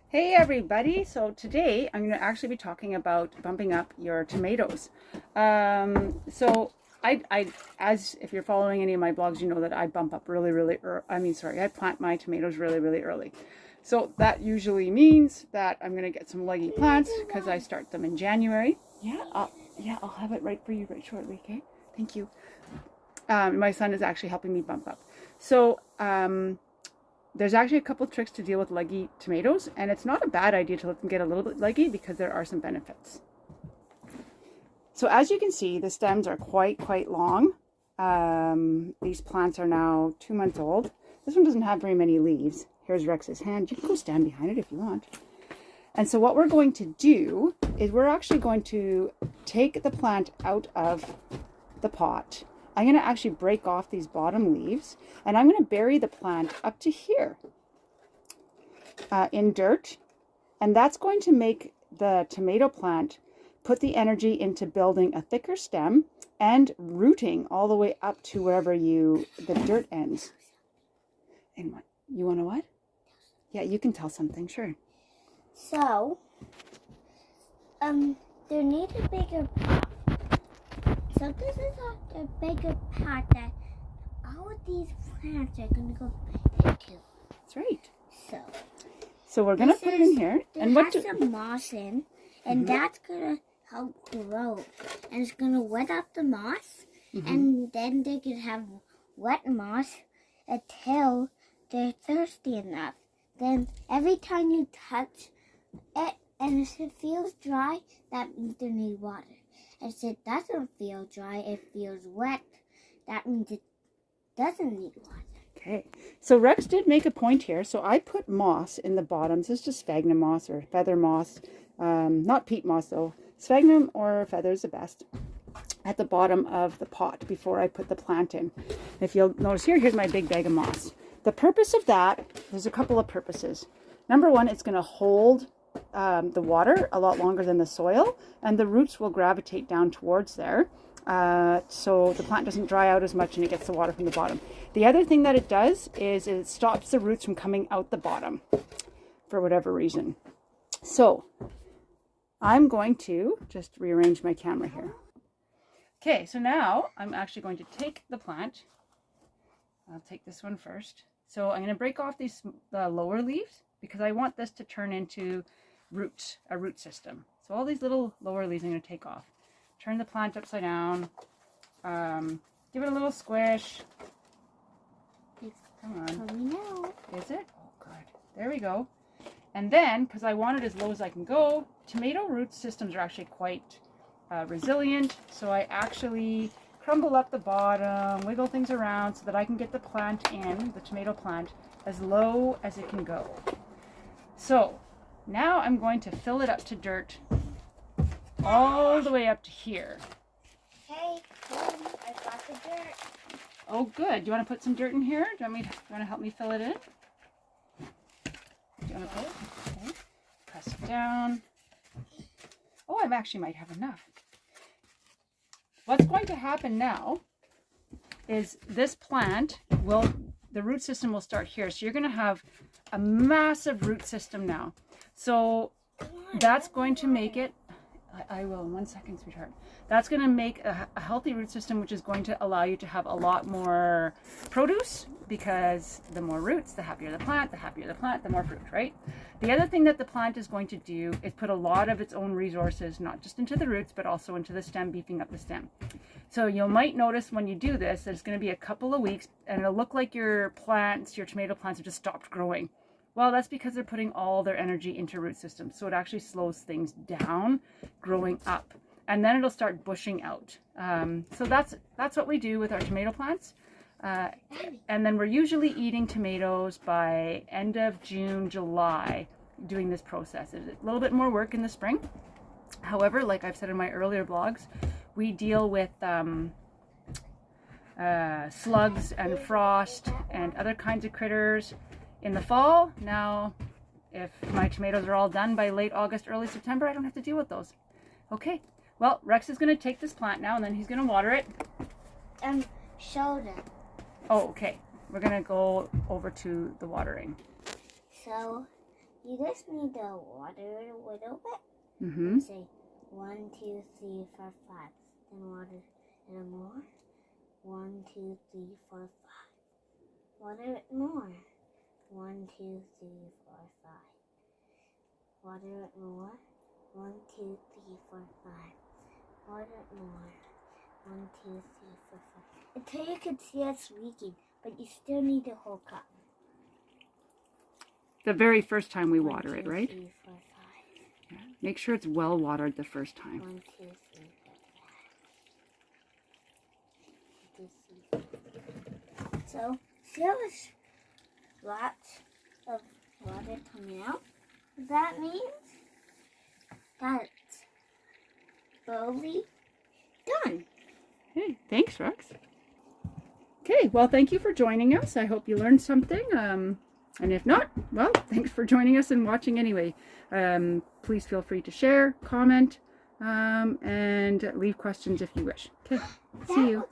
Hey everybody! So today I'm going to actually be talking about bumping up your tomatoes. As if you're following any of my blogs, you know that I bump up really early. I plant my tomatoes really early. So that usually means that I'm going to get some leggy plants because I start them in January. I'll have it right for you right shortly. Okay, thank you. My son is actually helping me bump up. So there's actually a couple tricks to deal with leggy tomatoes, and it's not a bad idea to let them get a little bit leggy because there are some benefits. So as you can see, the stems are quite long. These plants are now 2 months old. This one doesn't have very many leaves. Here's Rex's hand. You can go stand behind it if you want. And so what we're going to do is we're actually going to take the plant out of the pot. I'm going to actually break off these bottom leaves, and I'm going to bury the plant up to here in dirt, and that's going to make the tomato plant put the energy into building a thicker stem and rooting all the way up to wherever the dirt ends. And what? You want to what? Yeah, you can tell something, sure. So, there needs a bigger pot. So this is a bigger pot that all of these plants are going to go into. That's right. So we're going to put it in here. And what some moss in, and that's going to help grow. And it's going to wet up the moss, and then they can have wet moss until they're thirsty enough. Then every time you touch it, and if it feels dry, that means they need water. If it doesn't feel dry, it feels wet, that means it doesn't need water. Okay, so Rex did make a point here. So I put moss in the bottom. This is just sphagnum moss or feather moss, not peat moss though. Sphagnum or feather is the best at the bottom of the pot before I put the plant in. If you'll notice here's my big bag of moss. The purpose of that, there's a couple of purposes. Number one, it's going to hold the water a lot longer than the soil, and the roots will gravitate down towards there, so the plant doesn't dry out as much and it gets the water from the bottom. The other thing that it does is it stops the roots from coming out the bottom for whatever reason. So I'm going to just rearrange my camera here. Okay, so now I'm actually going to take the plant. I'll take this one first. So I'm going to break off the lower leaves because I want this to turn into a root system. So all these little lower leaves I'm going to take off. Turn the plant upside down. Give it a little squish. Come on. Is it? Oh, good. There we go. And then, because I want it as low as I can go, tomato root systems are actually quite resilient. So I actually crumble up the bottom, wiggle things around so that I can get the plant in, the tomato plant, as low as it can go. So now I'm going to fill it up to dirt all the way up to here. Hey, I got the dirt. Oh, good. Do you want to put some dirt in here? Do you want to help me fill it in? Do you want to put it? Okay. Press it down. Oh, I actually might have enough. What's going to happen now is this plant the root system will start here. So you're going to have a massive root system now. So that's going to make it, I will in 1 second, sweetheart. That's going to make a healthy root system, which is going to allow you to have a lot more produce, because the more roots, the happier the plant, the more fruit, right? The other thing that the plant is going to do is put a lot of its own resources, not just into the roots, but also into the stem, beefing up the stem. So you might notice when you do this, that it's going to be a couple of weeks and it'll look like your tomato plants have just stopped growing. Well, that's because they're putting all their energy into root systems. So it actually slows things down growing up, and then it'll start bushing out. So that's what we do with our tomato plants. And then we're usually eating tomatoes by end of June, July, doing this process. It's a little bit more work in the spring. However, like I've said in my earlier blogs, we deal with slugs and frost and other kinds of critters in the fall. Now, if my tomatoes are all done by late August, early September, I don't have to deal with those. Okay, well, Rex is going to take this plant now, and then he's going to water it. Show them. Oh, okay. We're going to go over to the watering. So You just need to water it a little bit. Mm-hmm. And say 1, 2, 3, 4, 5. Then water it more. 1, 2, 3, 4, 5. Water it more. 1, 2, 3, 4, 5. Water it more. 1, 2, 3, 4, 5. Water it more. 1, 2, 3, 4, 5. Until you can see it's leaking, but you still need the whole cup. The very first time we 1, water 2, it, right? 3, 4, 5. Yeah. Make sure it's well watered the first time. 1, 2, 3, 4, 5. So there's lots of water coming out. That means that's slowly done. Hey, thanks, Rex. Okay, well, thank you for joining us. I hope you learned something. And if not, well, thanks for joining us and watching anyway. Please feel free to share, comment, and leave questions if you wish. Okay, see you.